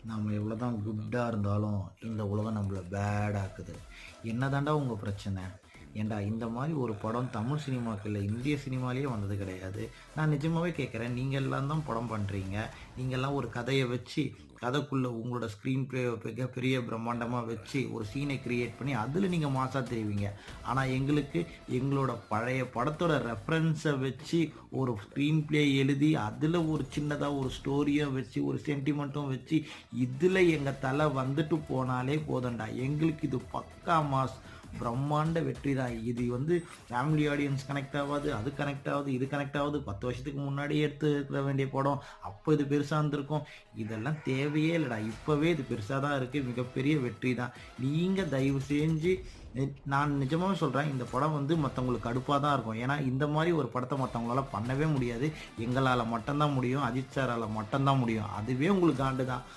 நம்ம எவ்வளோதான் குட்டா இருந்தாலும், இந்த உலகம் நம்மள பேட் ஆக்குது. என்னதான்டா உங்க பிரச்சனை? ஏன்டா இந்த மாரி ஒரு படம் தமிழ் சினிமாக்கு இல்ல, இந்திய சினிமாலயே வந்தது கிடையாது. நான் நிஜமாவே கேட்கிறேன். நீங்க எல்லாம் தான் படம் பண்றீங்க. நீங்கலாம் ஒரு கதைய வச்சு, கதைக்குள்ள உங்களோட ஸ்க்ரீன் ப்ளே மிகப்பெரிய பிரம்மாண்டமா வச்சு, ஒரு சீனை கிரியேட் பண்ணி, அதில நீங்க மாஸா தெரிவீங்க. ஆனா எங்களுக்கு, எங்களோட பழைய படத்தோட ரெஃபரன்ஸ வச்சு, ஒரு ஸ்க்ரீன் ப்ளே எழுதி, அதில ஒரு சின்னதா ஒரு ஸ்டோரிய வச்சு, ஒரு சென்டிமென்ட்டும் வச்சு, இதில எங்க தல வந்துட்டு போனாலே போதும்டா. எங்களுக்கு இது பக்கா மாஸ். பிரம்மாண்ட வெற்றி தான். இது வந்து ஃபேமிலி ஆடியன்ஸ் கனெக்ட் ஆவாது, அது கனெக்ட் ஆவுது, இது கனெக்ட் ஆவுது. 10 வருஷத்துக்கு முன்னாடியே எடுத்துருக்க வேண்டிய படம், அப்போ இது பெருசா இருந்திருக்கும். இதெல்லாம் தேவையே இல்லடா. இப்பவே இது பெருசா தான் இருக்கு. மிகப்பெரிய வெற்றி தான். நீங்க தயவு செஞ்சு நான் நிஜமாவே சொல்றேன். இந்த படம் வந்து மத்தவங்களுக்கு கடுப்பா தான் இருக்கும். ஏன்னா, இந்த மாரி ஒரு படத்த மத்தவங்களால பண்ணவே முடியாது. எங்களால மட்டும் தான் முடியும். அஜித் சாரால மட்டும் தான் முடியும். அதுவே உங்களுக்கு காண்டு தான்.